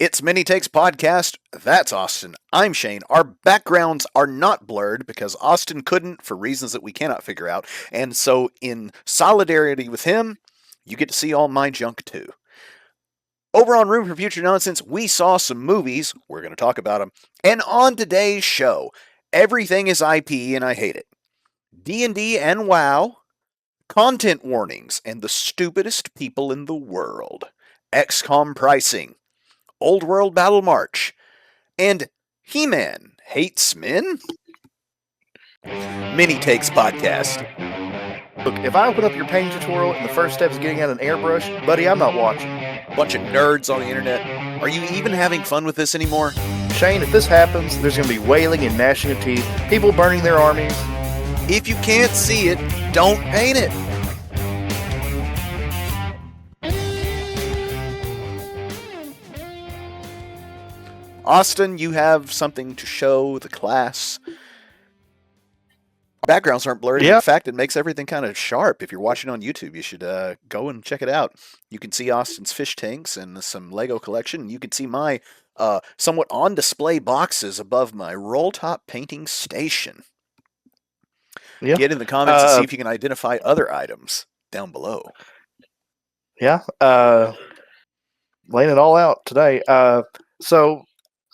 It's Mini Takes Podcast. That's Austin. I'm Shane. Our backgrounds are not blurred because Austin couldn't for reasons that we cannot figure out. And so, in solidarity with him, you get to see all my junk too. Over on Room for Future Nonsense, we saw some movies. We're going to talk about them. And on today's show, everything is IP and I hate it. D&D and WoW, content warnings, and the stupidest people in the world. XCOM pricing. Old World Battle March, and He-Man hates men? Mini Takes Podcast. Look, if I open up your painting tutorial and the first step is getting out an airbrush, buddy, I'm not watching. Bunch of nerds on the internet. Are you even having fun with this anymore? Shane, if this happens, there's going to be wailing and gnashing of teeth, people burning their armies. If you can't see it, don't paint it. Austin, you have something to show the class. Backgrounds aren't blurry. Yep. In fact, it makes everything kind of sharp. If you're watching on YouTube, you should go and check it out. You can see Austin's fish tanks and some Lego collection. You can see my somewhat on display boxes above my roll top painting station. Yep. Get in the comments and see if you can identify other items down below. Yeah, laying it all out today. So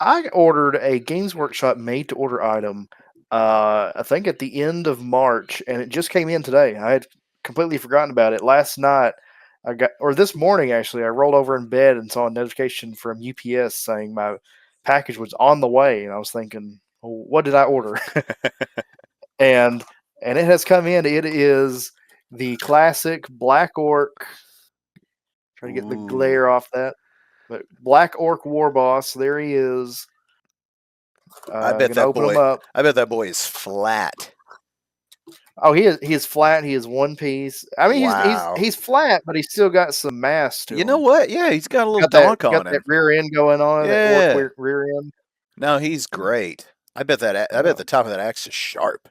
I ordered a Games Workshop made-to-order item, I think at the end of March, and it just came in today. I had completely forgotten about it. Last night, this morning actually, I rolled over in bed and saw a notification from UPS saying my package was on the way, and I was thinking, well, what did I order? and it has come in. It is the classic Black Orc. Trying to get the glare off that. But Black Orc War Boss, there he is. I bet that boy is flat. Oh, he is flat. He is one piece. I mean, wow. he's flat, but he's still got some mass to him. You know what? Yeah, he's got a little donk on him. Got that rear end going on. Yeah, that rear end. No, he's great. I bet the top of that axe is sharp.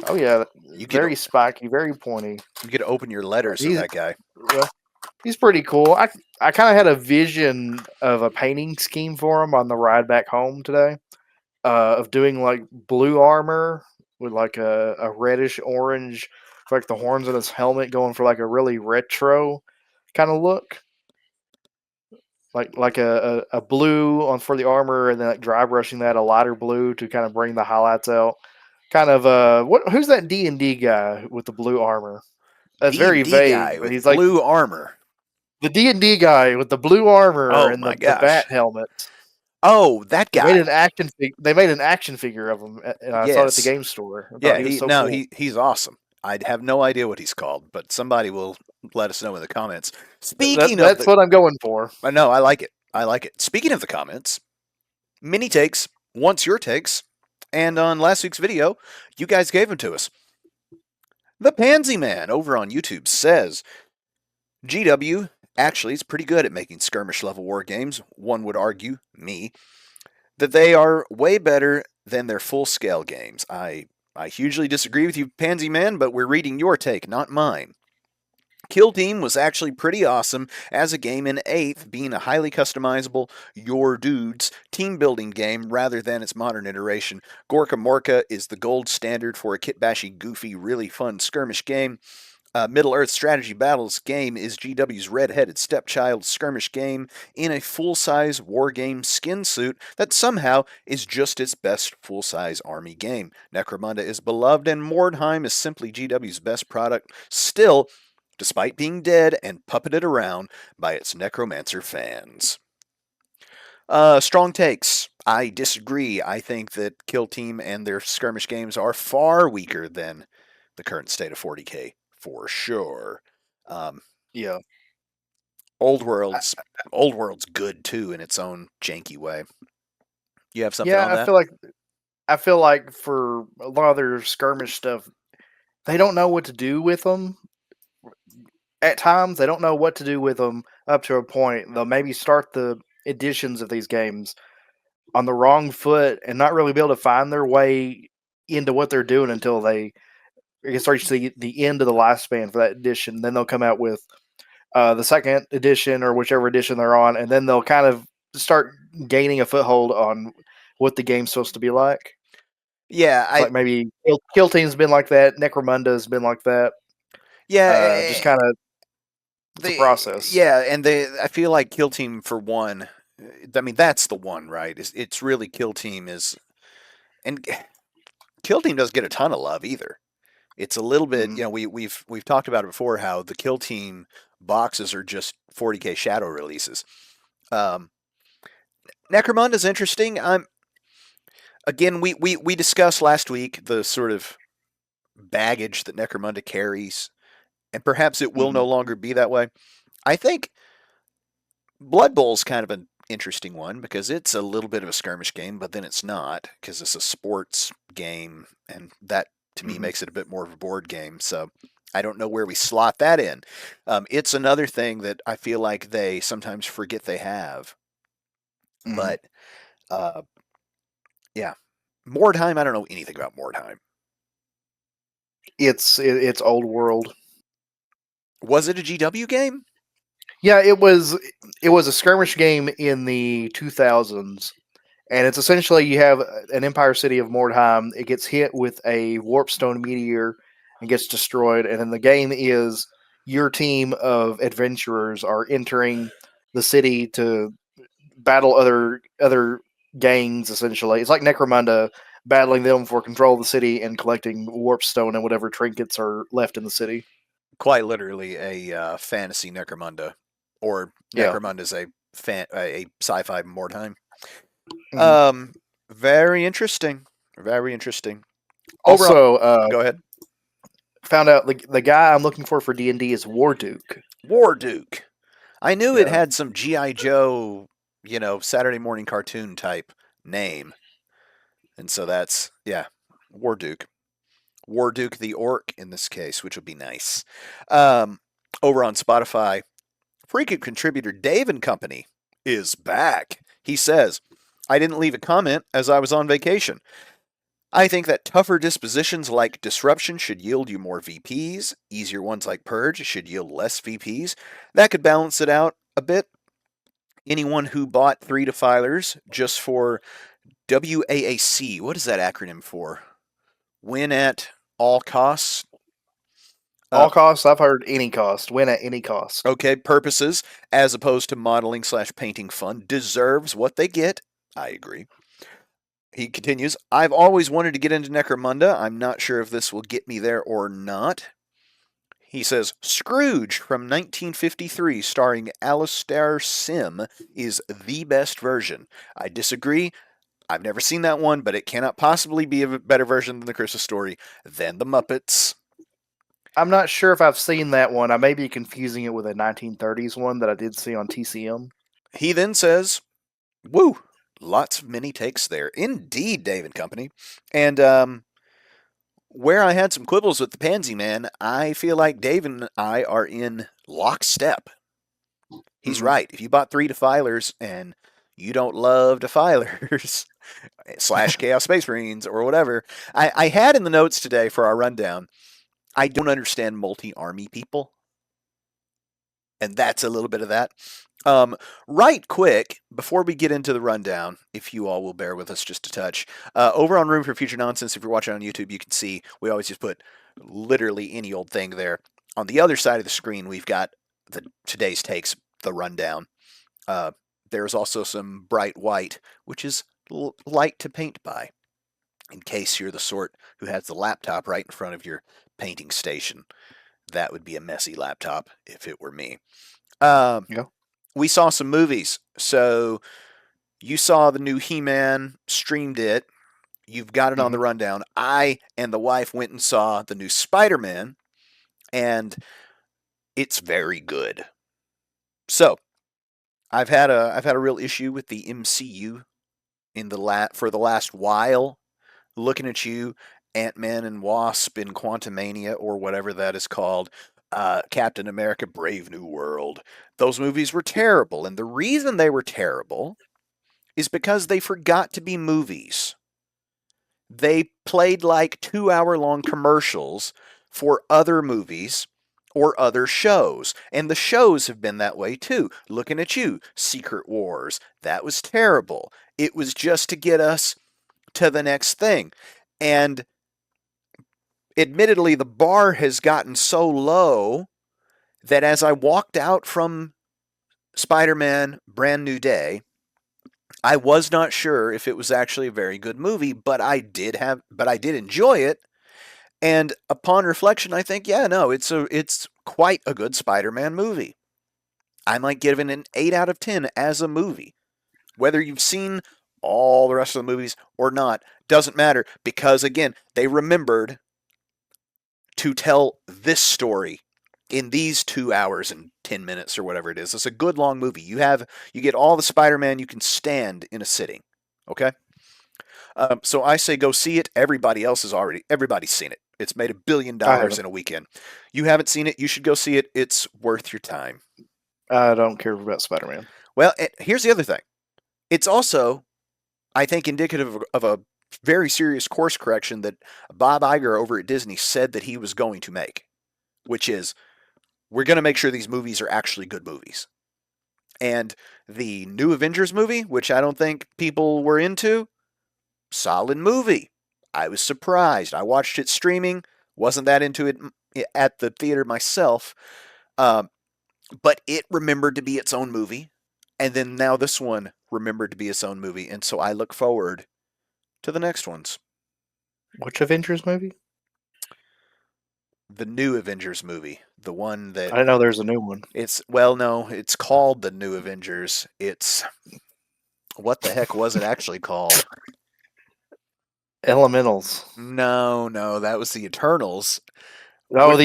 Oh yeah, very spiky, very pointy. You get to open your letters with that guy. Yeah. He's pretty cool. I kind of had a vision of a painting scheme for him on the ride back home today, of doing like blue armor with like a reddish orange, like the horns on his helmet, going for like a really retro kind of look, like a blue on for the armor, and then like dry brushing that a lighter blue to kind of bring the highlights out. Kind of who's that D&D guy with the blue armor? That's very vague. Guy with he's blue like armor. The D&D guy with the blue armor and the bat helmet. Oh, that guy. They made an action figure of him, and I saw it at the game store. Yeah, cool. He's awesome. I have no idea what he's called, but somebody will let us know in the comments. That's what I'm going for. No, I like it. Speaking of the comments, Mini Takes wants your takes, and on last week's video, you guys gave them to us. The Pansy Man over on YouTube says, GW actually is pretty good at making skirmish level war games. One would argue, that they are way better than their full scale games. I hugely disagree with you, Pansy Man, but we're reading your take, not mine. Kill Team was actually pretty awesome as a game in 8th, being a highly customizable Your Dudes team building game rather than its modern iteration. Gorka Morka is the gold standard for a kitbashy, goofy, really fun skirmish game. Middle-earth strategy battles game is GW's red-headed stepchild skirmish game in a full-size wargame skin suit that somehow is just its best full-size army game. Necromunda is beloved and Mordheim is simply GW's best product still, despite being dead and puppeted around by its necromancer fans. Strong takes. I disagree. I think that Kill Team and their skirmish games are far weaker than the current state of 40K. For sure. Yeah. Old World's good too in its own janky way. You have something on that? I feel like for a lot of their skirmish stuff, they don't know what to do with them. At times, they don't know what to do with them up to a point. They'll maybe start the editions of these games on the wrong foot and not really be able to find their way into what they're doing until they reach the end of the lifespan for that edition. Then they'll come out with the second edition or whichever edition they're on, and then they'll kind of start gaining a foothold on what the game's supposed to be like. Yeah, It's like maybe Kill Team's been like that. Necromunda's been like that. yeah, Just kind of it's a process. and I feel like Kill Team for one. I mean, that's the one, right? It's really Kill Team is, and Kill Team doesn't get a ton of love either. It's a little bit, Mm-hmm. we've talked about it before how the Kill Team boxes are just 40K shadow releases. Um, Necromunda's interesting. Again, we discussed last week the sort of baggage that Necromunda carries, and perhaps it will Mm-hmm. no longer be that way. I think Blood Bowl's kind of an interesting one because it's a little bit of a skirmish game, but then it's not because it's a sports game, and that to me Mm-hmm. makes it a bit more of a board game. So I don't know where we slot that in. It's another thing that I feel like they sometimes forget they have. Mm-hmm. But yeah, Mordheim. I don't know anything about Mordheim. It's old world. Was it a GW game? Yeah, it was. It was a skirmish game in the 2000s, and it's essentially you have an Empire City of Mordheim. It gets hit with a warpstone meteor and gets destroyed, and then the game is your team of adventurers are entering the city to battle other gangs. Essentially, it's like Necromunda battling them for control of the city and collecting warpstone and whatever trinkets are left in the city. Quite literally a fantasy Necromunda, or Yeah. Necromunda is a sci-fi Mordheim. Mhm. Um, very interesting. Very interesting. Overall, Also, go ahead. found out the guy I'm looking for D&D is War Duke. War Duke. I knew it Yeah. had some GI Joe, Saturday morning cartoon type name, and so that's War Duke. War Duke the Orc in this case, which would be nice. Um, over on Spotify, frequent contributor Dave and Company is back. He says, I didn't leave a comment as I was on vacation. I think that tougher dispositions like Disruption should yield you more VPs. Easier ones like Purge should yield less VPs. That could balance it out a bit. Anyone who bought 3 defilers just for WAAC, what is that acronym for? Win at all costs? All costs, I've heard any cost. Win at any cost. Okay, purposes, as opposed to modeling/painting fun, deserves what they get. I agree. He continues, I've always wanted to get into Necromunda. I'm not sure if this will get me there or not. He says, Scrooge from 1953, starring Alastair Sim, is the best version. I disagree. I've never seen that one, but it cannot possibly be a better version than the Christmas Story, than the Muppets. I'm not sure if I've seen that one. I may be confusing it with a 1930s one that I did see on TCM. He then says, woo, lots of mini takes there. Indeed, Dave and Company. And where I had some quibbles with the Pansy Man, I feel like Dave and I are in lockstep. He's Mm-hmm. right. If you bought 3 defilers and you don't love defilers / Chaos Space Marines or whatever, I had in the notes today for our rundown, I don't understand multi-army people. And that's a little bit of that. Right quick, before we get into the rundown, if you all will bear with us just a touch, over on Room for Future Nonsense, if you're watching on YouTube, you can see we always just put literally any old thing there. On the other side of the screen, we've got today's takes, the rundown. There's also some bright white, which is light to paint by, in case you're the sort who has the laptop right in front of your painting station. That would be a messy laptop if it were me. Yeah. We saw some movies. So you saw the new He-Man, streamed it. You've got it on the rundown. I and the wife went and saw the new Spider-Man, and it's very good. So I've had a real issue with the MCU for the last while. Looking at you, Ant-Man and Wasp in Quantumania or whatever that is called, Captain America: Brave New World. Those movies were terrible, and the reason they were terrible is because they forgot to be movies. They played like 2-hour long commercials for other movies, or other shows. And the shows have been that way too. Looking at you, Secret Wars. That was terrible. It was just to get us to the next thing. And admittedly, the bar has gotten so low that as I walked out from Spider-Man Brand New Day, I was not sure if it was actually a very good movie, but I did enjoy it. And upon reflection, I think, yeah, no, it's quite a good Spider-Man movie. I might give it an 8 out of 10 as a movie. Whether you've seen all the rest of the movies or not, doesn't matter, because again, they remembered to tell this story in these 2 hours and 10 minutes or whatever it is. It's a good long movie. You get all the Spider-Man you can stand in a sitting. Okay? So I say go see it. Everybody's seen it. It's made $1 billion in a weekend. You haven't seen it, you should go see it. It's worth your time. I don't care about Spider-Man. Well, here's the other thing. It's also, I think, indicative of a very serious course correction that Bob Iger over at Disney said that he was going to make, which is, we're going to make sure these movies are actually good movies. And the new Avengers movie, which I don't think people were into, solid movie. I was surprised. I watched it streaming, wasn't that into it at the theater myself, but it remembered to be its own movie. And then now this one remembered to be its own movie. And so I look forward to the next ones. Which Avengers movie? The new Avengers movie. The one that... I didn't know there's a new one. It's called The New Avengers. It's... What the heck was it actually called? Elementals. No, that was the Eternals. Oh,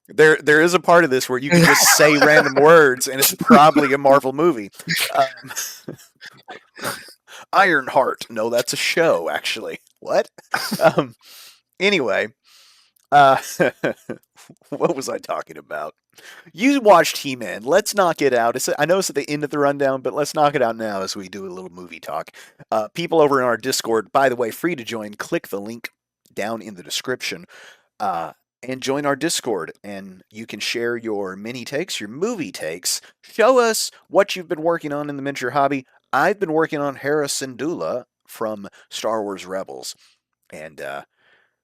There is a part of this where you can just say random words, and it's probably a Marvel movie. Ironheart. No, that's a show, actually. What? Anyway, what was I talking about? You watched He-Man. Let's knock it out. I know it's at the end of the rundown, but let's knock it out now as we do a little movie talk. People over in our Discord, by the way, free to join. Click the link down in the description and join our Discord. And you can share your mini takes, your movie takes. Show us what you've been working on in the miniature hobby. I've been working on Hera Syndulla from Star Wars Rebels, and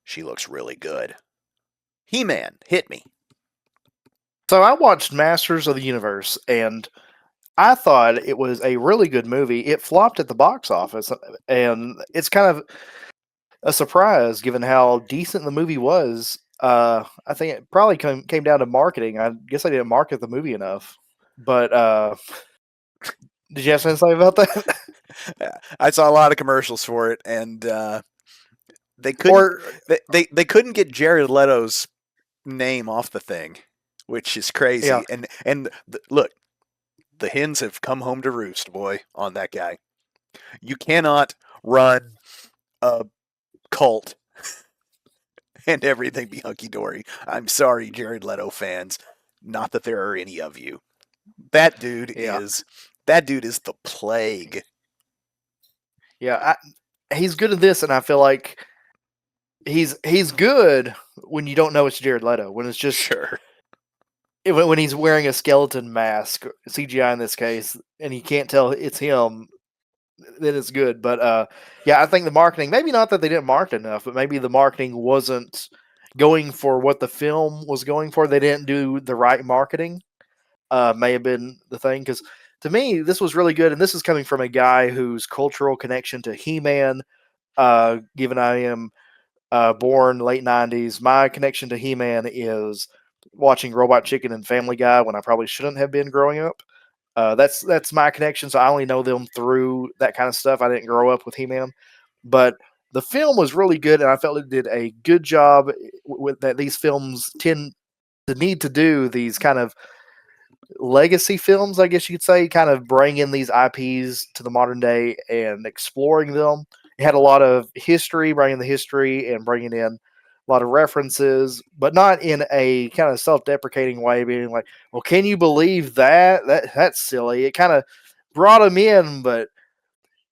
she looks really good. He-Man, hit me. So I watched Masters of the Universe, and I thought it was a really good movie. It flopped at the box office, and it's kind of a surprise given how decent the movie was. I think it probably came down to marketing. I guess I didn't market the movie enough. But did you have something to say about that? I saw a lot of commercials for it, and they couldn't get Jared Leto's name off the thing, which is crazy. Yeah. And look, the hens have come home to roost, boy, on that guy. You cannot run a cult and everything be hunky-dory. I'm sorry, Jared Leto fans. Not that there are any of you. That dude is the plague. Yeah, he's good at this, and I feel like he's good when you don't know it's Jared Leto. When it's just Sure. When he's wearing a skeleton mask, CGI in this case, and you can't tell it's him, then it's good. But yeah, I think the marketing, maybe not that they didn't market enough, but maybe the marketing wasn't going for what the film was going for. They didn't do the right marketing. May have been the thing, because to me, this was really good, and this is coming from a guy whose cultural connection to He-Man, given I am born late 90s, my connection to He-Man is watching Robot Chicken and Family Guy when I probably shouldn't have been growing up. That's my connection, so I only know them through that kind of stuff. I didn't grow up with He-Man. But the film was really good, and I felt it did a good job with that. These films tend to need to do these kind of legacy films, I guess you could say, kind of bring in these IPs to the modern day and exploring them. It had a lot of history, bringing the history and bringing in a lot of references, but not in a kind of self-deprecating way, being like, well, can you believe that? That's silly. It kind of brought them in, but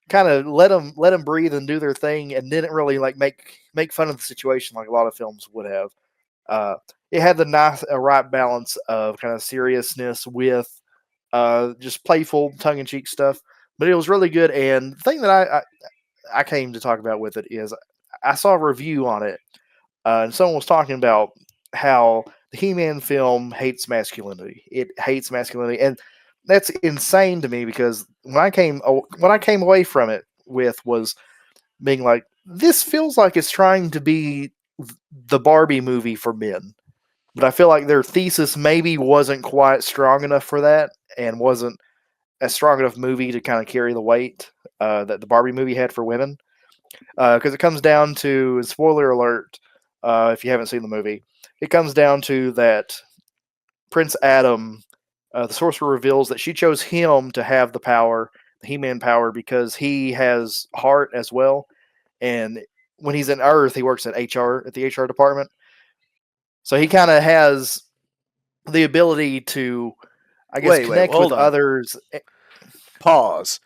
kind of let them breathe and do their thing, and didn't really like make fun of the situation like a lot of films would have. It had the nice right balance of kind of seriousness with just playful tongue in cheek stuff, but it was really good. And the thing that I came to talk about with it is I saw a review on it, and someone was talking about how the He-Man film hates masculinity. It hates masculinity, and that's insane to me because when I came away from it with was being like, this feels like it's trying to be the Barbie movie for men, but I feel like their thesis maybe wasn't quite strong enough for that, and wasn't a strong enough movie to kind of carry the weight that the Barbie movie had for women. Because it comes down to, spoiler alert, if you haven't seen the movie, it comes down to that Prince Adam, the sorcerer reveals that she chose him to have the power, the He-Man power, because he has heart as well. And when he's in Earth, he works at HR, at the HR department. So he kind of has the ability to, I guess, Wait, connect with hold on. others. Pause.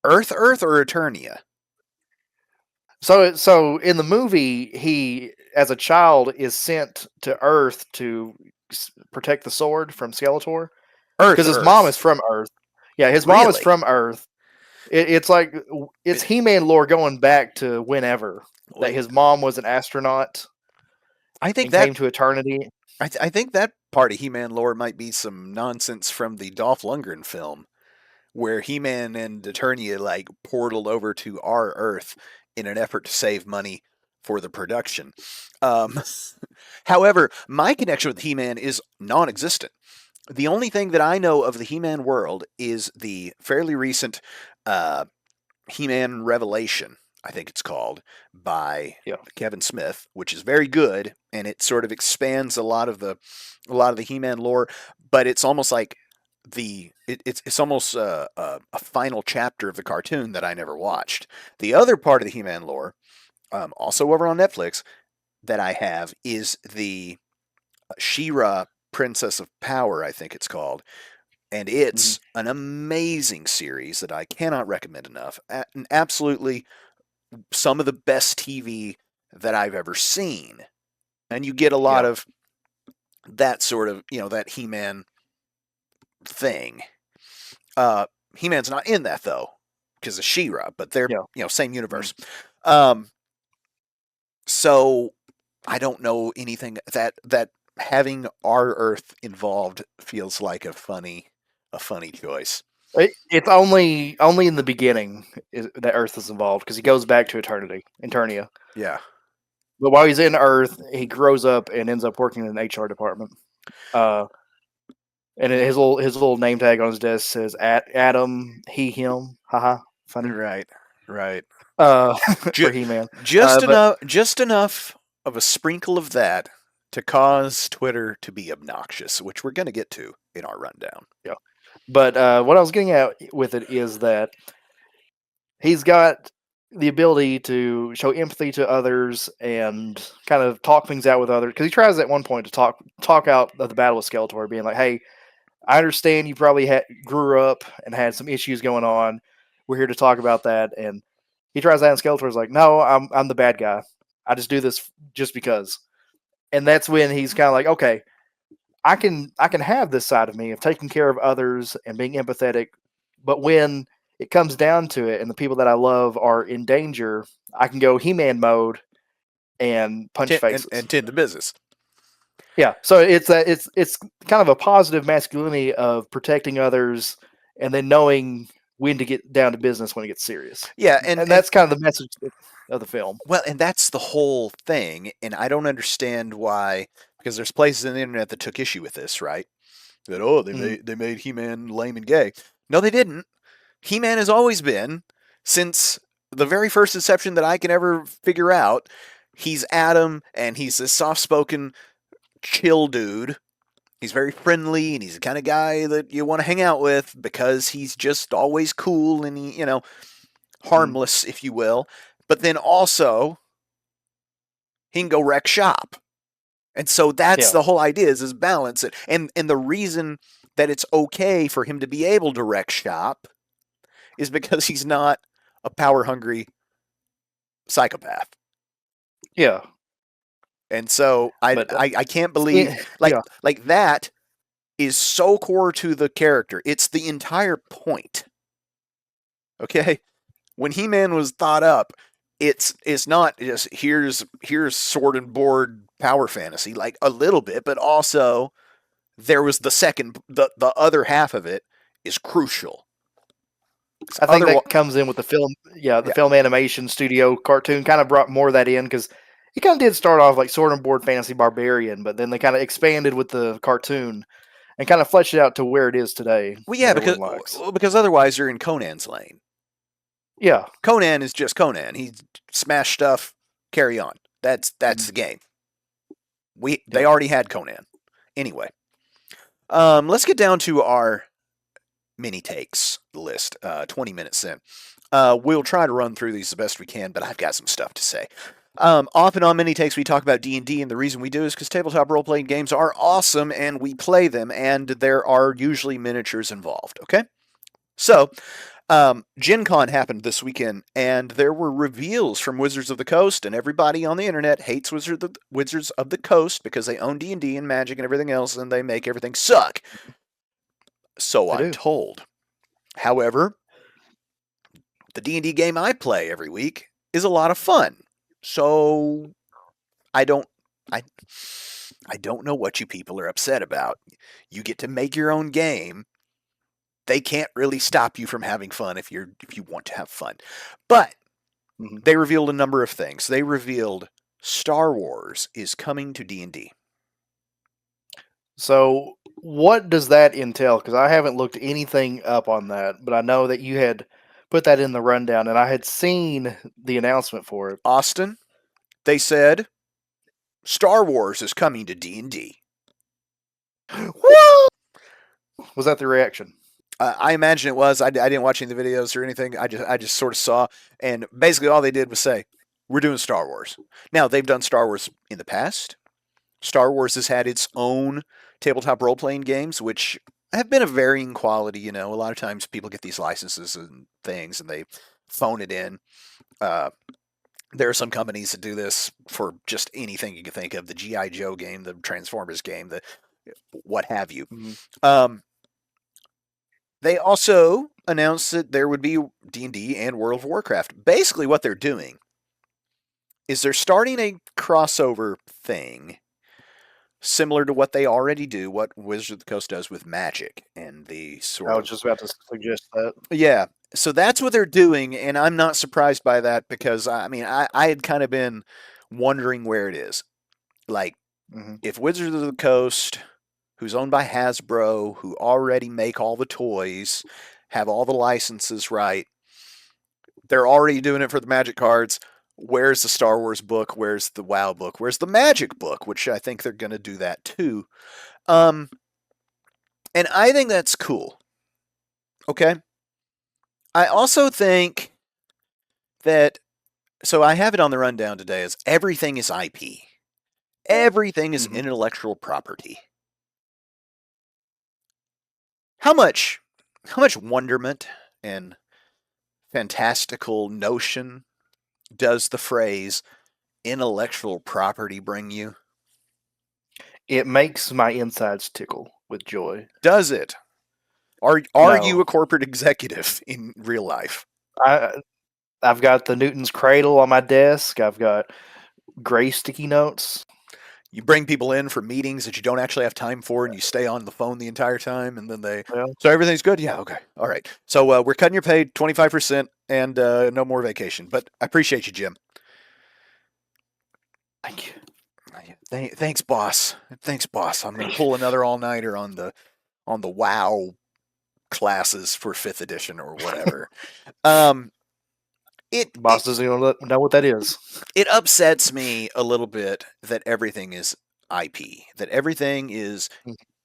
Earth or Eternia? So in the movie, he, as a child, is sent to Earth to protect the sword from Skeletor because his mom is Earth. from Earth. Yeah, his mom is Really? from Earth. It's like it's It- He-Man lore going back to whenever that Wait, his mom was an astronaut I think and came that to eternity. I think that part of He-Man lore might be some nonsense from the Dolph Lundgren film, where He-Man and Eternia like portaled over to our Earth in an effort to save money for the production. Um, However, my connection with He-Man is non-existent. The only thing that I know of the He-Man world is the fairly recent uh, He-Man Revelation, I think it's called, by Yeah, Kevin Smith, which is very good, and it sort of expands a lot of the He-Man lore, but it's almost like it's almost a final chapter of the cartoon that I never watched. The other part of the He-Man lore, also over on Netflix, that I have is the She-Ra Princess of Power, I think it's called, and mhm. it's an amazing series that I cannot recommend enough. And absolutely some of the best TV that I've ever seen. And you get a lot Yeah, of that sort of, that He-Man thing. Uh, He-Man's not in that though, because of She-Ra, but they're, yeah. same Mhm. universe. Um, so I don't know anything that having our Earth involved feels like a funny choice. It's only in the beginning that Earth is involved because he goes back to eternity, Eternia. Yeah. But while he's in Earth, he grows up and ends up working in an HR department. Uh, and his little name tag on his desk says Adam, he, him. Haha, funny. Right. Right. Uh, for Ju- He Man. just But enough of a sprinkle of that to cause Twitter to be obnoxious, which we're going to get to in our rundown. yeah. But what I was getting at with it is that he's got the ability to show empathy to others and kind of talk things out with others. Because he tries at one point to talk out of the battle with Skeletor, being like, "Hey, I understand you probably grew up and had some issues going on. We're here to talk about that." And he tries that, and Skeletor's like, "No, I'm the bad guy. I just do this just because." And that's when he's kind of like, "Okay, I can have this side of me of taking care of others and being empathetic, but when it comes down to it, and the people that I love are in danger, I can go He-Man mode and punch And faces." tend to business. Yeah, so it's kind of a positive masculinity of protecting others and then knowing when to get down to business when it gets serious. Yeah, And that's kind of the message of the film. and that's the whole thing, and I don't understand why, because there's places on the internet that took issue with this, right? That Mm, they made He-Man lame and gay. No, they didn't. He-Man has always been, since the very first inception that I can ever figure out, he's Adam, and he's this soft-spoken, chill dude. He's very friendly, and he's the kind of guy that you want to hang out with because he's just always cool and mm, harmless, if you will. But then also, he can go wreck shop. And so that's yeah, the whole idea is balance it. And the reason that it's okay for him to be able to wreck shop is because he's not a power-hungry psychopath. Yeah. And so But I can't believe yeah. like that is so core to the character. It's the entire point. Okay? When He-Man was thought up, it's not just here's sword and board power fantasy, like a little bit, but also there was the other half of it is crucial. I think that comes in with the film. Yeah, the Yeah. film animation studio cartoon kind of brought more of that in because it kind of did start off like sword and board fantasy barbarian, but then they kind of expanded with the cartoon and kind of fleshed it out to where it is today. Well, yeah, everyone likes. because otherwise you're in Conan's lane. Yeah. Conan is just Conan. He smash stuff, carry on. That's the game. They already had Conan. Anyway, let's get down to our mini takes list. 20 minutes in. We'll try to run through these the best we can, but I've got some stuff to say. Off and on mini takes, we talk about D&D, and the reason we do is because tabletop role-playing games are awesome, and we play them, and there are usually miniatures involved. Okay, so Gen Con happened this weekend, and there were reveals from Wizards of the Coast, and everybody on the internet hates Wizards of the Coast because they own D&D and Magic and everything else, and they make everything suck. So I'm told. However, the D&D game I play every week is a lot of fun. So I don't know what you people are upset about. You get to make your own game. They can't really stop you from having fun if you want to have fun. But they revealed a number of things. They revealed Star Wars is coming to D&D. So what does that entail? Because I haven't looked anything up on that, but I know that you had put that in the rundown, and I had seen the announcement for it. Austin, they said Star Wars is coming to D&D. Was that the reaction? I imagine it was. I didn't watch any of the videos or anything. I just sort of saw, and basically all they did was say, "We're doing Star Wars." Now they've done Star Wars in the past. Star Wars has had its own tabletop role-playing games, which have been of varying quality. You know, a lot of times people get these licenses and things, and they phone it in. There are some companies that do this for just anything you can think of: the G.I. Joe game, the Transformers game, the what have you. They also announced that there would be D&D and World of Warcraft. Basically, what they're doing is they're starting a crossover thing similar to what they already do, what Wizards of the Coast does with Magic and the sort I was just about to suggest that. Yeah, so that's what they're doing, and I'm not surprised by that because, I mean, I had kind of been wondering where it is. Like, if Wizards of the Coast, who's owned by Hasbro, who already make all the toys, have all the licenses right, they're already doing it for the Magic cards. Where's the Star Wars book? Where's the WoW book? Where's the Magic book? Which I think they're going to do that too. And I think that's cool. Okay. I also think that, so I have it on the rundown today, as everything is IP. Everything is intellectual property. How much wonderment and fantastical notion does the phrase intellectual property bring you? It makes my insides tickle with joy. Does it? Are No. you a corporate executive in real life? I've got the Newton's Cradle on my desk. I've got gray sticky notes. You bring people in for meetings that you don't actually have time for, and you stay on the phone the entire time, and then so everything's good? Yeah, okay. All right. So we're cutting your pay 25% and no more vacation. But I appreciate you, Jim. Thank you. Thanks, boss. Thanks, boss. I'm going to pull another all-nighter on the WoW classes for 5th edition or whatever. Boss doesn't even know what that is. It upsets me a little bit that everything is IP, that everything is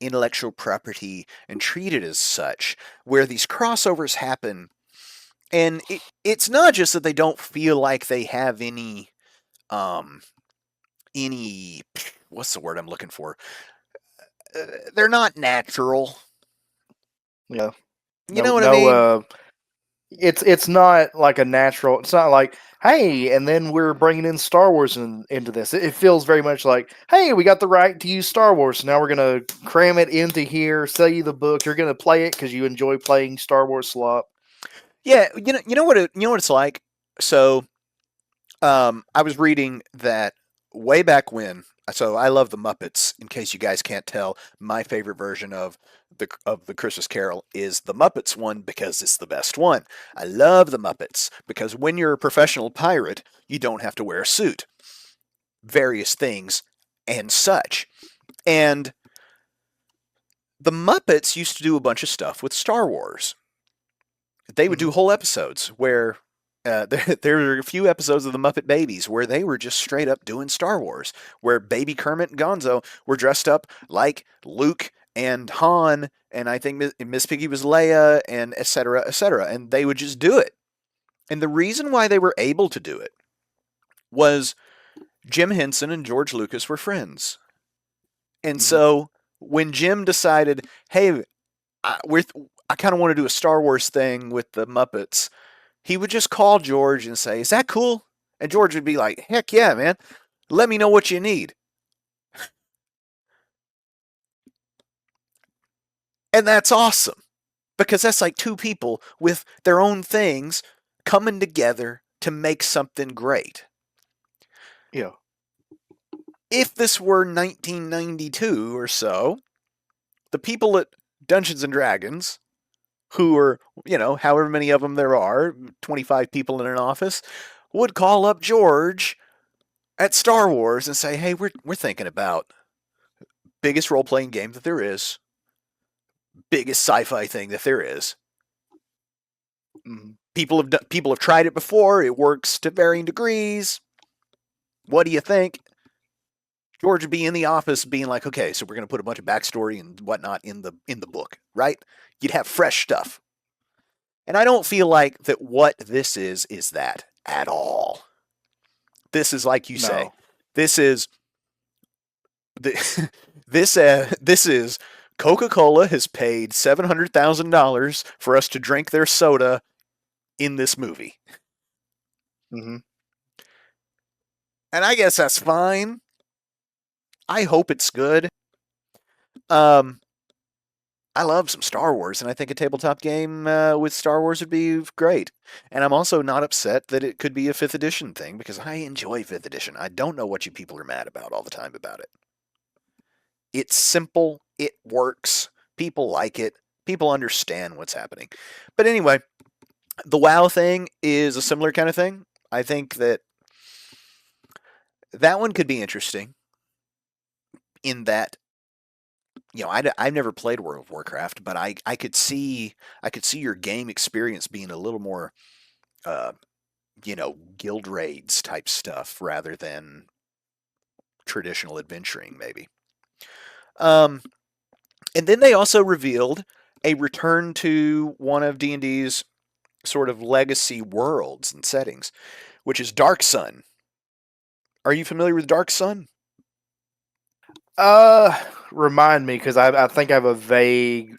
intellectual property and treated as such, where these crossovers happen. And it's not just that they don't feel like they have any, what's the word I'm looking for? They're not natural. Yeah. You know what I mean? it's not like a natural. It's not like, hey, and then we're bringing in Star Wars into this. It feels very much like, hey, we got the right to use Star Wars, so now we're gonna cram it into here, sell you the book. You're gonna play it because you enjoy playing Star Wars slop. Yeah, you know what it's like. So, I was reading that way back when. So I love the Muppets. In case you guys can't tell, my favorite version of the Christmas Carol is the Muppets one because it's the best one. I love the Muppets because when you're a professional pirate, you don't have to wear a suit, various things, and such. And the Muppets used to do a bunch of stuff with Star Wars. They would do whole episodes where there were a few episodes of the Muppet Babies where they were just straight up doing Star Wars, where Baby Kermit and Gonzo were dressed up like Luke and Han, and I think Miss Piggy was Leia, and et cetera, and they would just do it. And the reason why they were able to do it was Jim Henson and George Lucas were friends. And Mm-hmm. so when Jim decided, hey, I kind of want to do a Star Wars thing with the Muppets, he would just call George and say, "Is that cool?" And George would be like, "Heck yeah, man. Let me know what you need." And that's awesome because that's like two people with their own things coming together to make something great. Yeah. If this were 1992 or so, the people at Dungeons and Dragons, who are, however many of them there are, 25 people in an office, would call up George at Star Wars and say, "Hey, we're thinking about biggest role playing game that there is, biggest sci-fi thing that there is. Mm-hmm. People have tried it before. It works to varying degrees. What do you think?" George would be in the office, being like, "Okay, so we're going to put a bunch of backstory and whatnot in the book, right?" You'd have fresh stuff, and I don't feel like that. What this is that at all. This is like you say. No. This is this is Coca-Cola has paid $700,000 for us to drink their soda in this movie. Mm-hmm. And I guess that's fine. I hope it's good. Um, I love some Star Wars, and I think a tabletop game with Star Wars would be great. And I'm also not upset that it could be a 5th edition thing because I enjoy 5th edition. I don't know what you people are mad about all the time about it. It's simple, it works, people like it, people understand what's happening. But anyway, the WoW thing is a similar kind of thing. I think that one could be interesting in that I've never played World of Warcraft, but I could see your game experience being a little more uh, guild raids type stuff rather than traditional adventuring maybe. Um, and then they also revealed a return to one of D&D's sort of legacy worlds and settings, which is Dark Sun. Are you familiar with Dark Sun? Remind me because I think I have a vague,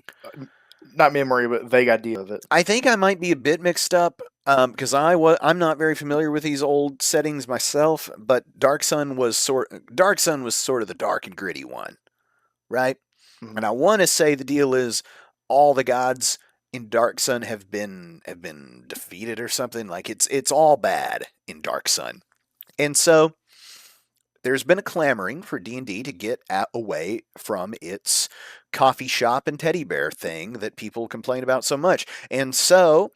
not memory, but vague idea of it. I think I might be a bit mixed up because I'm not very familiar with these old settings myself. But Dark Sun was sort of the dark and gritty one, right? Mm-hmm. And I want to say the deal is all the gods in Dark Sun have been defeated or something. Like it's all bad in Dark Sun, and so there's been a clamoring for D&D to get away from its coffee shop and teddy bear thing that people complain about so much. And so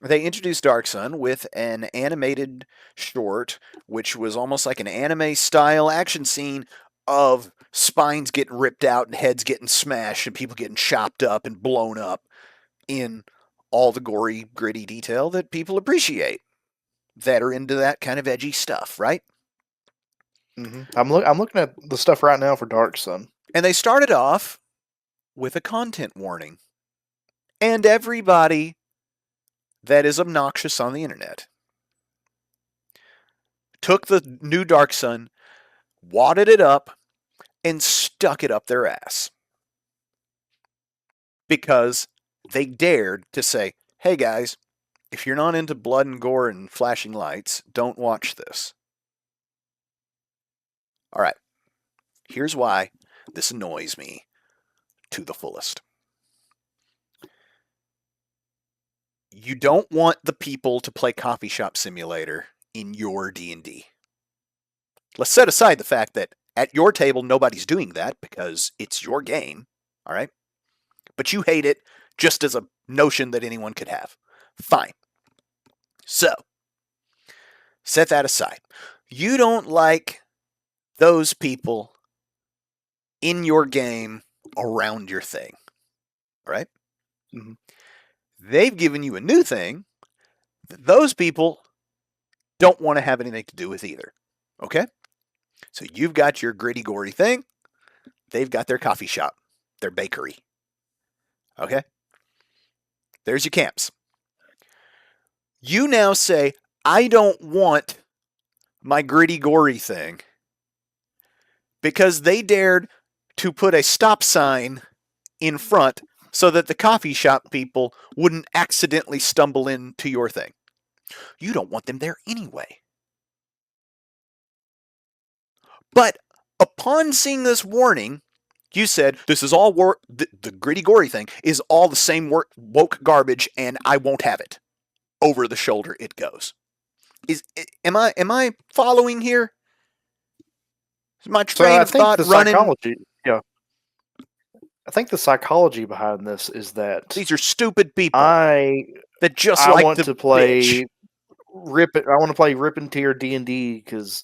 they introduced Dark Sun with an animated short, which was almost like an anime style action scene of spines getting ripped out and heads getting smashed and people getting chopped up and blown up in all the gory, gritty detail that people appreciate that are into that kind of edgy stuff, right? Mm-hmm. I'm looking at the stuff right now for Dark Sun. And they started off with a content warning. And everybody that is obnoxious on the internet took the new Dark Sun, wadded it up, and stuck it up their ass. Because they dared to say, "Hey guys, if you're not into blood and gore and flashing lights, don't watch this. All right, here's why this annoys me to the fullest. You don't want the people to play Coffee Shop Simulator in your D&D. Let's set aside the fact that at your table nobody's doing that because it's your game, all right? But you hate it just as a notion that anyone could have. Fine. So, set that aside. You don't like those people in your game around your thing, right? Mm-hmm. They've given you a new thing that those people don't want to have anything to do with either, okay? So you've got your gritty, gory thing. They've got their coffee shop, their bakery, okay? There's your camps. You now say, I don't want my gritty, gory thing because they dared to put a stop sign in front so that the coffee shop people wouldn't accidentally stumble into your thing. You don't want them there anyway. But upon seeing this warning, you said, this is all the gritty, gory thing is all the same woke garbage and I won't have it. Over the shoulder it goes. Am I following here? Is my train of thought running? Yeah. I think the psychology behind this is that these are stupid people that just I like want to play bitch. I want to play rip and tear D&D because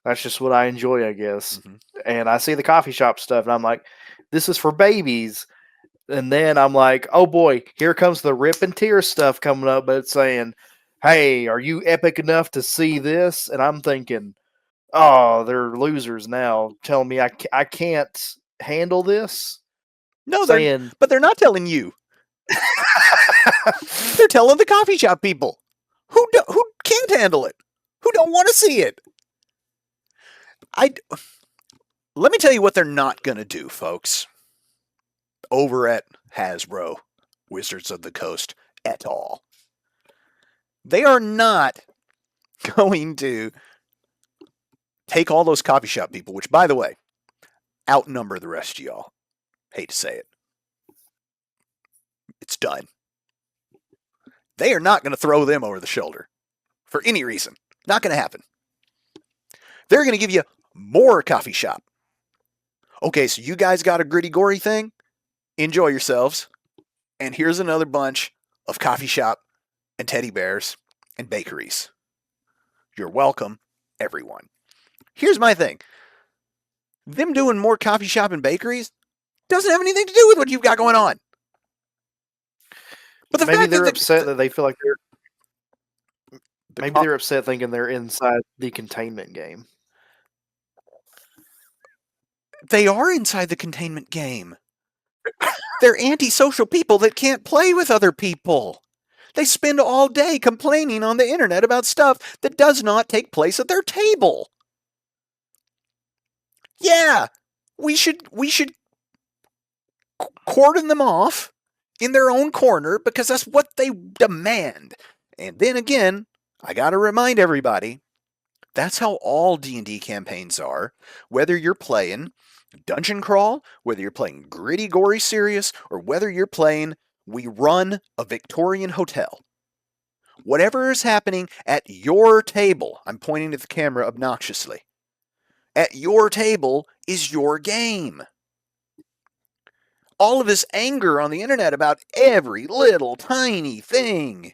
that's just what I enjoy, I guess. Mhm. And I see the coffee shop stuff, and I'm like, this is for babies. And then I'm like, oh boy, here comes the rip and tear stuff coming up, but it's saying, hey, are you epic enough to see this? And I'm thinking, oh, they're losers now, telling me I can't handle this. No, but they're not telling you. They're telling the coffee shop people who can't handle it, who don't want to see it. Let me tell you what they're not going to do, folks. Over at Hasbro, Wizards of the Coast et al. They are not going to take all those coffee shop people, which, by the way, outnumber the rest of y'all. Hate to say it. It's done. They are not going to throw them over the shoulder for any reason. Not going to happen. They're going to give you more coffee shop. Okay, so you guys got a gritty, gory thing? Enjoy yourselves. And here's another bunch of coffee shop and teddy bears and bakeries. You're welcome, everyone. Here's my thing. Them doing more coffee shop and bakeries doesn't have anything to do with what you've got going on. But maybe they're upset that they feel like they're upset thinking they're inside the containment game. They are inside the containment game. They're antisocial people that can't play with other people. They spend all day complaining on the internet about stuff that does not take place at their table. Yeah, we should cordon them off in their own corner because that's what they demand. And then again, I got to remind everybody, that's how all D&D campaigns are, whether you're playing Dungeon Crawl, whether you're playing Gritty Gory Serious, or whether you're playing We Run a Victorian Hotel. Whatever is happening at your table, I'm pointing to the camera obnoxiously, at your table is your game. All of this anger on the internet about every little tiny thing,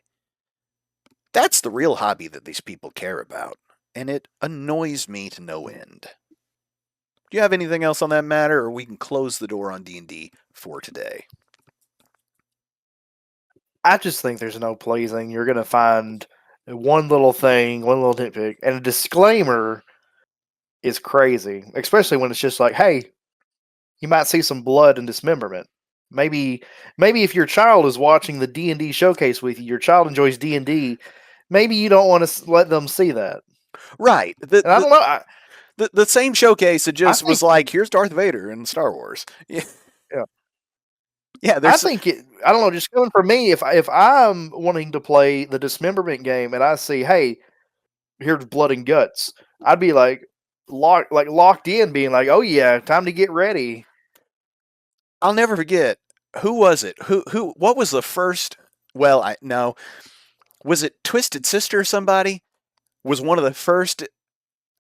that's the real hobby that these people care about, and it annoys me to no end. Do you have anything else on that matter, or we can close the door on D&D for today? I just think there's no pleasing. You're going to find one little thing, one little nitpick, and a disclaimer is crazy, especially when it's just like, hey, you might see some blood and dismemberment. Maybe if your child is watching the D&D showcase with you, your child enjoys D&D, maybe you don't want to let them see that. Right. I don't know. The same showcase, it just was like, here's Darth Vader in Star Wars. Yeah. Yeah, I there's think it. I don't know. Just coming from me, if I'm wanting to play the dismemberment game and I see, hey, here's blood and guts, I'd be like locked in, being like, oh yeah, time to get ready. I'll never forget, who was it? What was the first? Well, I no, was it Twisted Sister or somebody? Was one of the first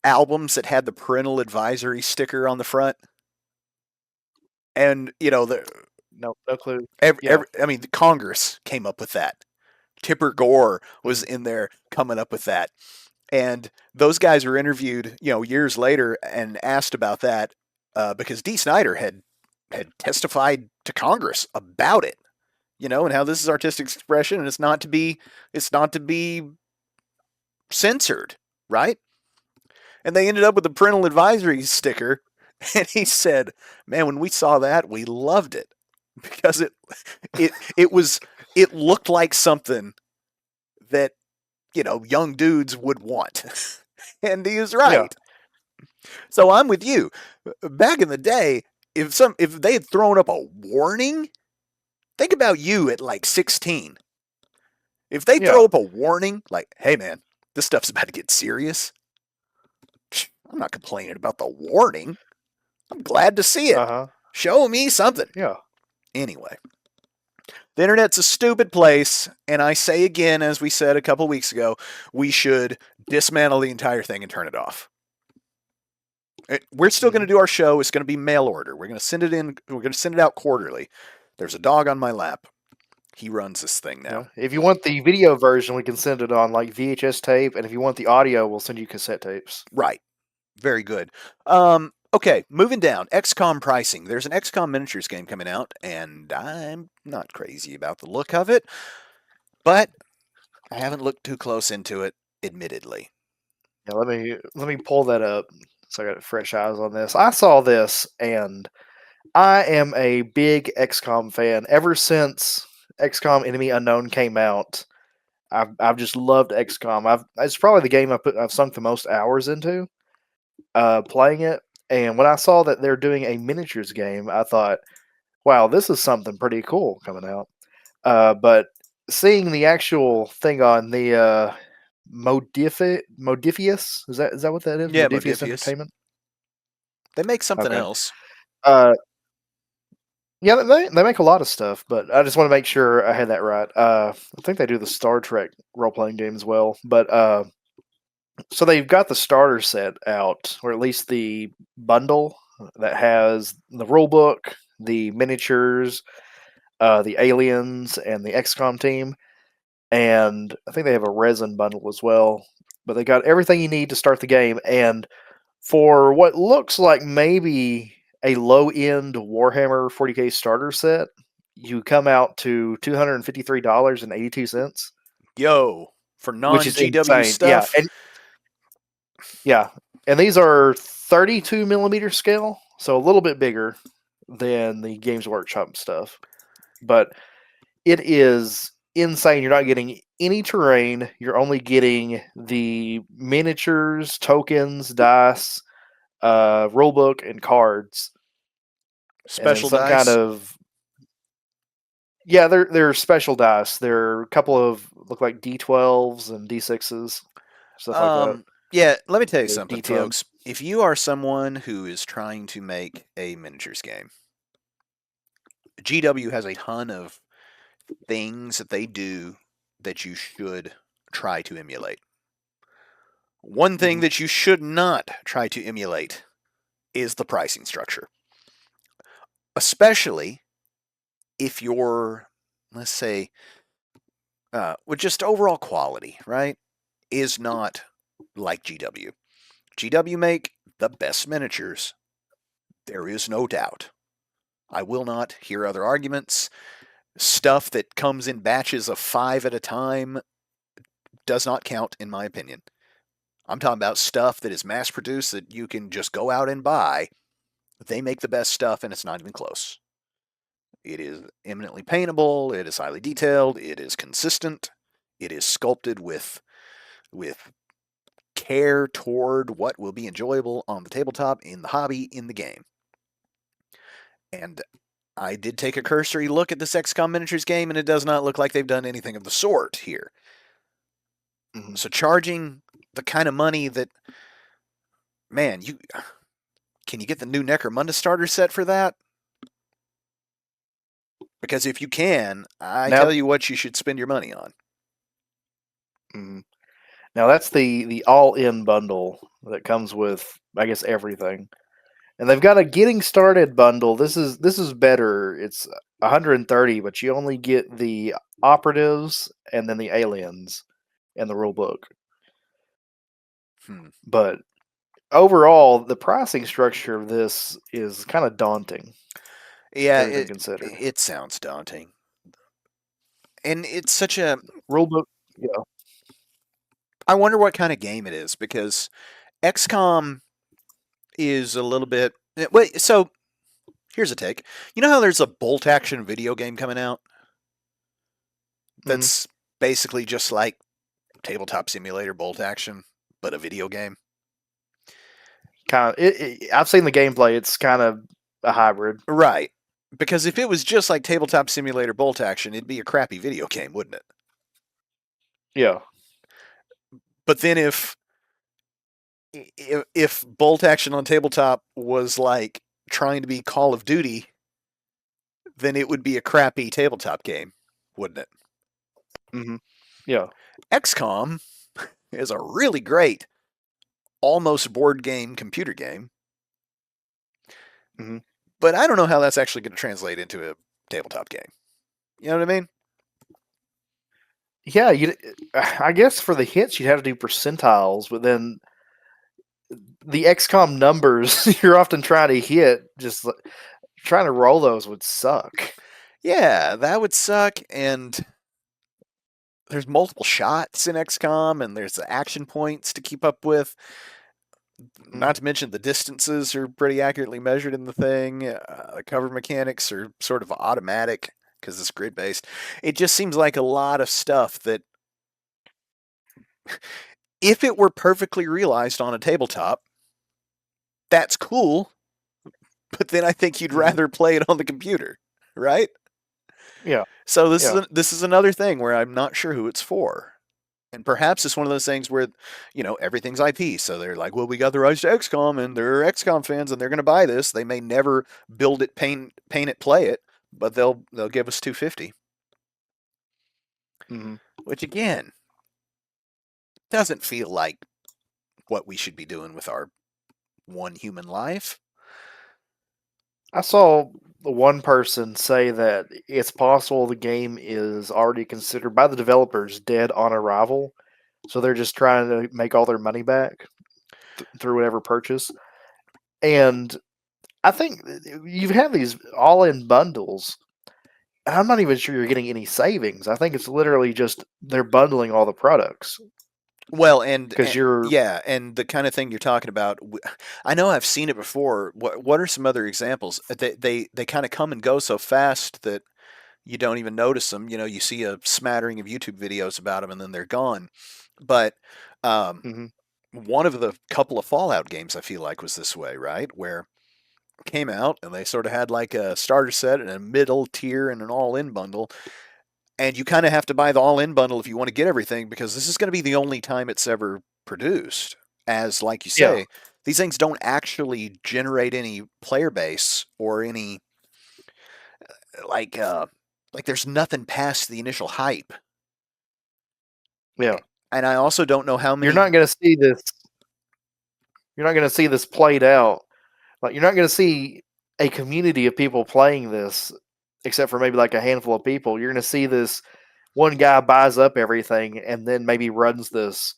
albums that had the parental advisory sticker on the front, and No, no clue. Yeah. I mean, the Congress came up with that. Tipper Gore was Mhm. in there coming up with that. And those guys were interviewed, years later and asked about that because Dee Snider had testified to Congress about it, and how this is artistic expression and it's not to be censored, right? And they ended up with a parental advisory sticker, and he said, "Man, when we saw that, we loved it because it was it looked like something that young dudes would want." And he was Yeah. right. So I'm with you. Back in the day, if they had thrown up a warning, think about you at like 16. If they Yeah. throw up a warning like, "Hey man, this stuff's about to get serious," I'm not complaining about the warning. I'm glad to see Uh it. huh. Show me something. Yeah. Anyway, the internet's a stupid place, and I say again, as we said a couple weeks ago, we should dismantle the entire thing and turn it off. We're still going to Mhm. do our show. It's going to be mail order. We're going to send it in. We're going to send it out quarterly. There's a dog on my lap. He runs this thing now. Yeah. If you want the video version, we can send it on like VHS tape, and if you want the audio, we'll send you cassette tapes. Right. Very good. Okay, moving down. XCOM pricing. There's an XCOM Miniatures game coming out, and I'm not crazy about the look of it, but I haven't looked too close into it, admittedly. Yeah, let me pull that up so I got fresh eyes on this. I saw this and I am a big XCOM fan. Ever since XCOM Enemy Unknown came out, I've just loved XCOM. It's probably the game I've sunk the most hours into playing it. And when I saw that they're doing a miniatures game, I thought, wow, this is something pretty cool coming out. But seeing the actual thing on the Modifius, is that what that is? Yeah, Modifius Modifius. Entertainment. They make something Okay. else. Uh, yeah, they make a lot of stuff, but I just want to make sure I had that right. I think they do the Star Trek role playing game as well. But so they've got the starter set out, or at least the bundle that has the rule book, the miniatures, the aliens, and the XCOM team. And I think they have a resin bundle as well. But they got everything you need to start the game. And for what looks like maybe a low end Warhammer 40K starter set, you come out to $253.82, Yo, for which is non-GW insane. Yeah, stuff. and yeah, and these are 32 millimeter scale, so a little bit bigger than the Games Workshop stuff. But it is insane. You're not getting any terrain. You're only getting the miniatures, tokens, dice, rulebook, and cards, and then Special some kind dice. of yeah. They're special dice. They're a couple of look like D12s and D6s, stuff like that. Yeah, let me tell you Or something, D10s. folks. If you are someone who is trying to make a miniatures game, GW has a ton of things that they do that you should try to emulate. One thing Hmm. that you should not try to emulate is the pricing structure, especially if you're, let's say, with just overall quality, right, is not like GW. GW make the best miniatures. There is no doubt. I will not hear other arguments. Stuff that comes in batches of 5 at a time does not count, in my opinion. I'm talking about stuff that is mass produced that you can just go out and buy. They make the best stuff, and it's not even close. It is eminently paintable. It is highly detailed. It is consistent. It is sculpted with care toward what will be enjoyable on the tabletop, in the hobby, in the game. And I did take a cursory look at this XCOM Miniatures game, and it does not look like they've done anything of the sort here. Mhm. So charging the kind of money that, man, can you get the new Necromunda starter set for that? Because if you can, I Now, tell you what you should spend your money on. mhm. Now that's the all-in bundle that comes with, I guess, everything. And they've got a getting started bundle. This is better. It's 130, but you only get the operatives and then the aliens and the rule book. Hmm. But overall, the pricing structure of this is kind of daunting. Yeah, Everything considered. it sounds daunting. And it's such a. Rule book, yeah. I wonder what kind of game it is, because XCOM is a little bit. Wait, so here's a take. You know how there's a bolt action video game coming out Mhm. that's basically just like tabletop simulator bolt action, but a video game? Kind of. I've seen the gameplay. It's kind of a hybrid. Right. Because if it was just like tabletop simulator bolt action, it'd be a crappy video game, wouldn't it? Yeah. But then if bolt action on tabletop was like trying to be Call of Duty, then it would be a crappy tabletop game, wouldn't it? Hmm. Yeah. XCOM is a really great almost board game computer game, Hmm. but I don't know how that's actually going to translate into a tabletop game. You know what I mean? Yeah. I guess for the hits, you'd have to do percentiles, but then the XCOM numbers you're often trying to hit, just trying to roll those would suck. Yeah, that would suck. And there's multiple shots in XCOM, and there's the action points to keep up with. Not Mhm. to mention the distances are pretty accurately measured in the thing. The cover mechanics are sort of automatic because it's grid based. It just seems like a lot of stuff that, if it were perfectly realized on a tabletop, that's cool. But then I think you'd Mhm. rather play it on the computer, right? Yeah. So Yeah. this is another thing where I'm not sure who it's for. And perhaps it's one of those things where, everything's IP. So they're like, well, we got the rights to XCOM, and they're XCOM fans, and they're going to buy this. They may never build it, paint it, play it, but they'll give us 250. Hmm. Which again doesn't feel like what we should be doing with our one human life. I saw one person say that it's possible the game is already considered by the developers dead on arrival, so they're just trying to make all their money back through whatever purchase. And I think you have these all-in bundles, and I'm not even sure you're getting any savings. I think it's literally just they're bundling all the products Well, and, because you're. yeah, and the kind of thing you're talking about, I know I've seen it before. What are some other examples? They kind of come and go so fast that you don't even notice them. You see a smattering of YouTube videos about them, and then they're gone. But um, Mhm. one of the couple of Fallout games I feel like was this way, right? Where it came out and they sort of had like a starter set and a middle tier and an all-in bundle, and you kind of have to buy the all-in bundle if you want to get everything, because this is going to be the only time it's ever produced. As like you Yeah. say, these things don't actually generate any player base or any like uh like there's nothing past the initial hype. Yeah. And I also don't know how You're many. not going to see this. You're not going to see this played out. Like you're not going to see a community of people playing this, except for maybe like a handful of people. You're going to see this one guy buys up everything and then maybe runs this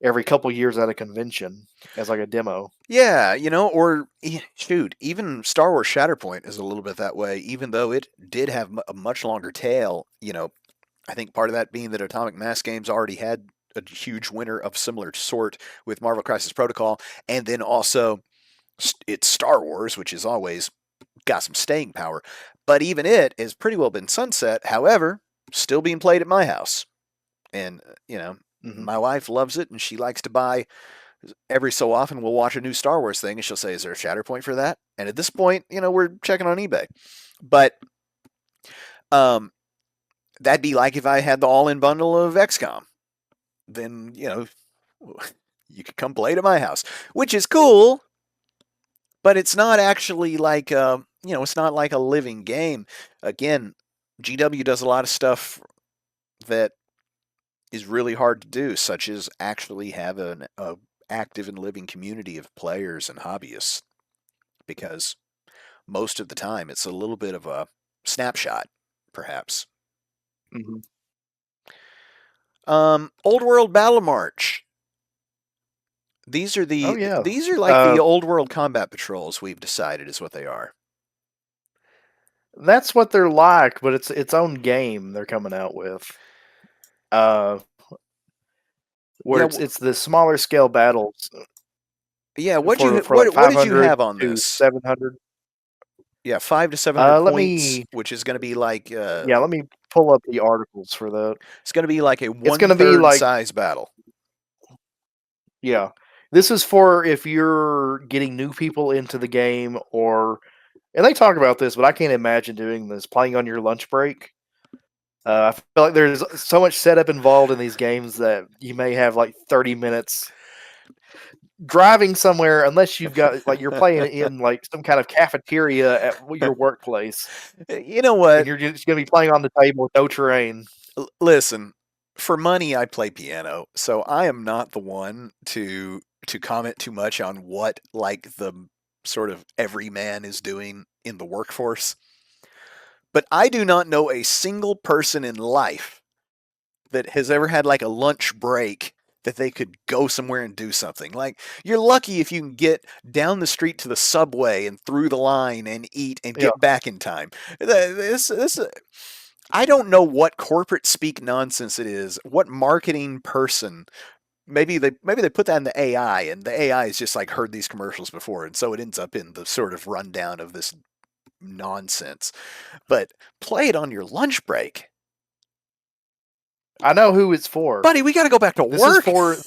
every couple years at a convention as like a demo. Yeah, or shoot, even Star Wars Shatterpoint is a little bit that way, even though it did have a much longer tail. I think part of that being that Atomic Mass Games already had a huge winner of similar sort with Marvel Crisis Protocol, and then also it's Star Wars, which has always got some staying power. But even it has pretty well been sunset. However, still being played at my house, and Hmm. my wife loves it, and she likes to buy. Every so often, we'll watch a new Star Wars thing, and she'll say, "Is there a Shatterpoint for that?" And at this point, we're checking on eBay. But that'd be like if I had the all-in bundle of XCOM. Then you could come play it at my house, which is cool. But it's not actually like it's not like a living game. Again, GW does a lot of stuff that is really hard to do, such as actually have a active and living community of players and hobbyists, because most of the time it's a little bit of a snapshot, perhaps. Hmm. Old World Battle March. Oh yeah. These are like the Uh, old world combat patrols, we've decided is what they are. that's what they're like, but it's its own game they're coming out with. Uh, where Yeah, it's the smaller scale battles yeah. for like What did you 500 have on to this? 700. Yeah, 5 to 700 Let points, me which is going to be like yeah, let me pull up the articles for that. it's going to be like a It's one going to be third like size battle. yeah. This is for if you're getting new people into the game or and they talk about this, but I can't imagine doing this playing on your lunch break. I feel like there's so much setup involved in these games that you may have like 30 minutes driving somewhere unless you've got like you're playing in like some kind of cafeteria at your workplace You know and what? you're just going to be playing on the table with no terrain. Listen, for money, I play piano, so I am not the one to comment too much on what like the sort of everyman is doing in the workforce. But I do not know a single person in life that has ever had like a lunch break that they could go somewhere and do something. Like, you're lucky if you can get down the street to the subway and through the line and eat and Yeah, get back in time. This I don't know what corporate speak nonsense it is. What marketing person? Maybe they put that in the AI, and the AI has just like heard these commercials before, and so it ends up in the sort of rundown of this nonsense. But play it on your lunch break, I know who it's for. buddy. We got to go back to This is work. for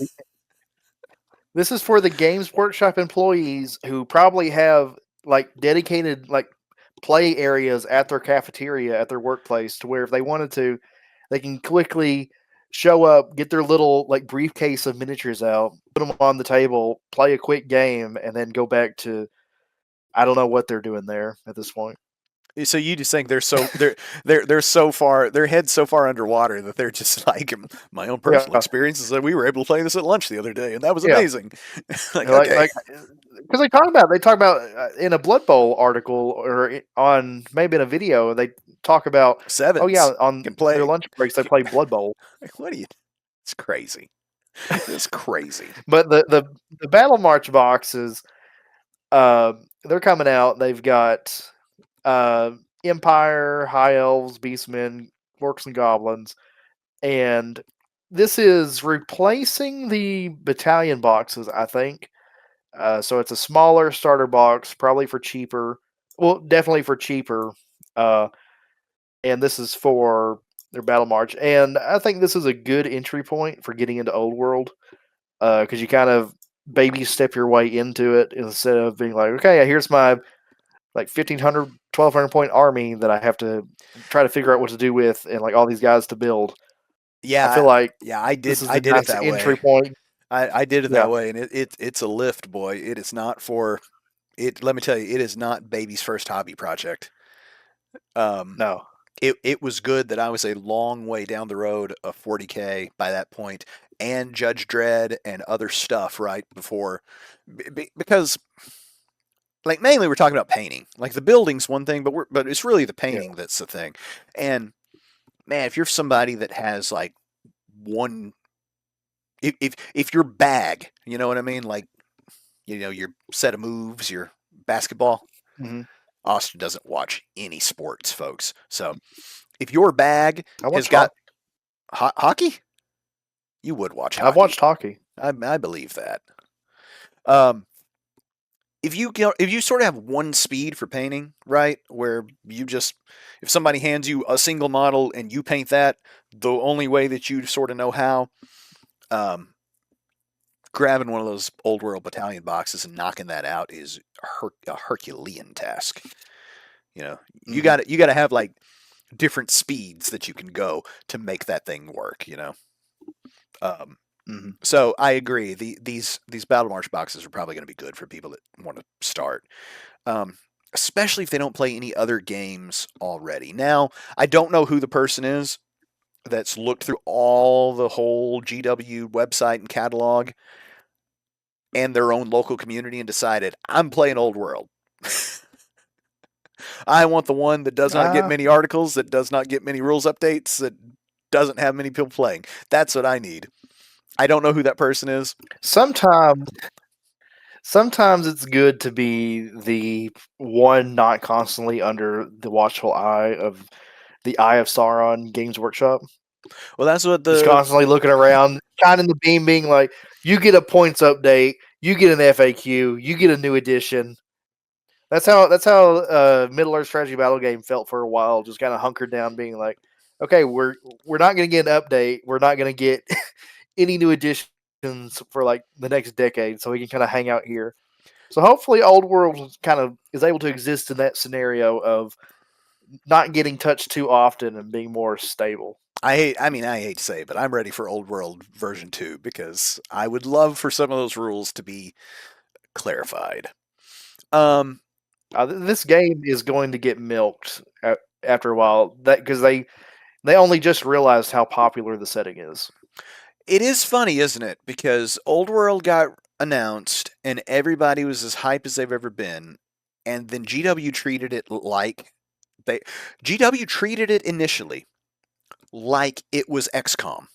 this is for the Games Workshop employees who probably have like dedicated like play areas at their cafeteria at their workplace to where if they wanted to, they can quickly show up, get their little like briefcase of miniatures out, put them on the table, play a quick game, and then go back to I don't know what they're doing there at this point. So you just think they're so far, their heads so far underwater that they're just like, my own personal Yeah, experience is that we were able to play this at lunch the other day and that was yeah. amazing. Like, okay. Like because they talk about in a Blood Bowl article or on maybe in a video they talk about oh yeah Sevens on can their play. lunch breaks they play Blood Bowl. Like, what are you? It's crazy. It's crazy. But the Battle March boxes uh, they're coming out. They've got uh, Empire, High Elves, Beastmen, Orcs and Goblins, and this is replacing the battalion boxes, I think. So it's a smaller starter box, probably for cheaper. Well, definitely for cheaper. Uh, and this is for their battle march, and I think this is a good entry point for getting into Old World because you kind of baby step your way into it instead of being like, okay, here's my like 1,500, 1,200 point army that I have to try to figure out what to do with, and like all these guys to build. I Yeah, feel like yeah, I this did. is I the did it nice that entry way. point. I did it Yeah, that way, and it's a lift, boy. It is not for it. Let me tell you, it is not baby's first hobby project. Um, no, it was good that I was a long way down the road of 40K by that point, and Judge Dredd and other stuff right before, because like mainly we're talking about painting. Like the building's one thing, but it's really the yeah, painting that's the thing. And man, if you're somebody that has like one, if your bag, you know what I mean, like your set of moves, your basketball. hmm Austin doesn't watch any sports, folks. So if your bag I has watch got hockey. hockey, you would watch I've hockey. watched hockey. I believe that. Um, if you sort of have one speed for painting, right, where you just if somebody hands you a single model and you paint that the only way that you sort of know how, um, grabbing one of those old world battalion boxes and knocking that out is a Herculean task. You know, Mhm. you got to have like different speeds that you can go to make that thing work. You know. Um, Mhm. so I agree. These Battle March boxes are probably going to be good for people that want to start, um, especially if they don't play any other games already. Now, I don't know who the person is that's looked through all the whole GW website and catalog and their own local community and decided I'm playing Old World. I want the one that does not get Uh, many articles, that does not get many rules updates, that doesn't have many people playing. That's what I need. I don't know who that person is. sometimes sometimes it's good to be the one not constantly under the watchful eye of the Eye of Sauron Games Workshop. Well, that's what Just the constantly looking around, shining the beam, being like, "You get a points update, you get an FAQ, you get a new edition." That's how Middle Earth Strategy Battle Game felt for a while. Just kind of hunkered down, being like, "Okay, we're not going to get an update. We're not going to get any new editions for like the next decade, so we can kind of hang out here." So hopefully, Old World kind of is able to exist in that scenario of not getting touched too often and being more stable. I mean, I hate to say it, but I'm ready for Old World version 2 because I would love for some of those rules to be clarified. Um, This game is going to get milked after a while, that because they only just realized how popular the setting is. it is funny, isn't it? Because Old World got announced and everybody was as hype as they've ever been, and then GW treated it like they GW treated it initially like it was XCOM.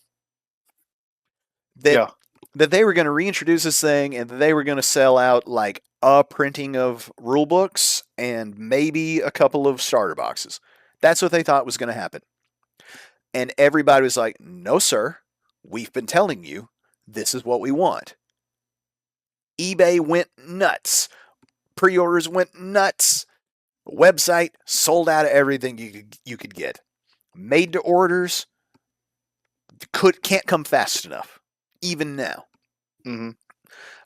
That Yeah. that they were going to reintroduce this thing and they were going to sell out like a printing of rule books and maybe a couple of starter boxes. That's what they thought was going to happen. And everybody was like, "No, sir. We've been telling you this is what we want." eBay went nuts. Pre-orders went nuts. Website sold out of everything you could get. Made to orders can't come fast enough, even now. Hmm.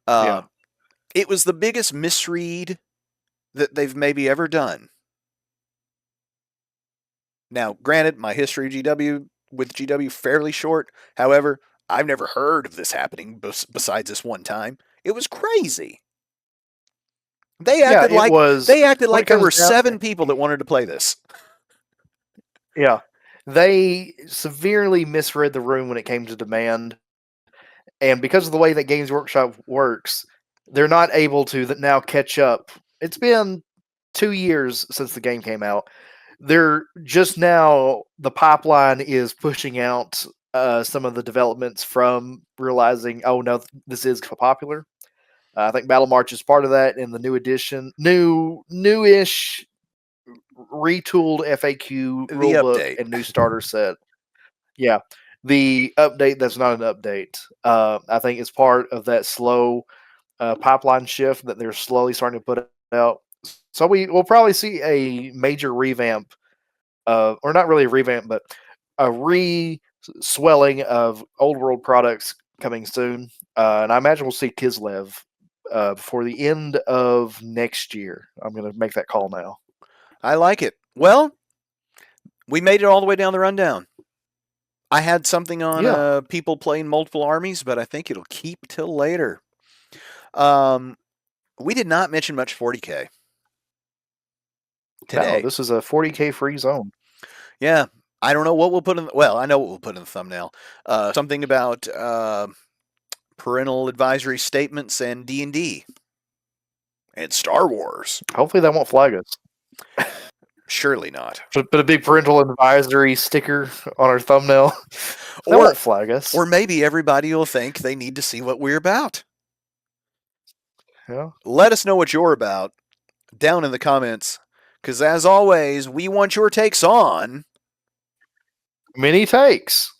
Uh, Yeah. it was the biggest misread that they've maybe ever done. Now, granted, my history of GW with GW fairly short. However, I've never heard of this happening besides this one time. It was crazy. They Yeah. acted It like was they acted when it like there comes were down. 7 people that wanted to play this. Yeah. They severely misread the room when it came to demand, and because of the way that Games Workshop works, they're not able to now catch up. It's been 2 years since the game came out. They're just now the pipeline is pushing out some of the developments from realizing, oh no, this is popular. I think Battle March is part of that in the new edition, newish retooled FAQ The rulebook update. and new starter set. Yeah, the update that's not an update. I think it's part of that slow pipeline shift that they're slowly starting to put out. So we'll probably see a major revamp, or not really a revamp, but a re-swelling of old world products coming soon. And I imagine we'll see Kislev before the end of next year. I'm going to make that call now. I like it. Well, we made it all the way down the rundown. I had something on Yeah. people playing multiple armies, but I think it'll keep till later. Um, we did not mention much 40K No, today. this is a 40K free zone. Yeah, I don't know what we'll put in. Well, I know what we'll put in the thumbnail. Something about parental advisory statements and D&D and Star Wars. Hopefully, that won't flag us. Surely not. Put a big parental advisory sticker on our thumbnail. That Or won't flag us. or maybe everybody will think they need to see what we're about. Yeah. Let us know what you're about down in the comments, because as always, we want your takes on Mini takes.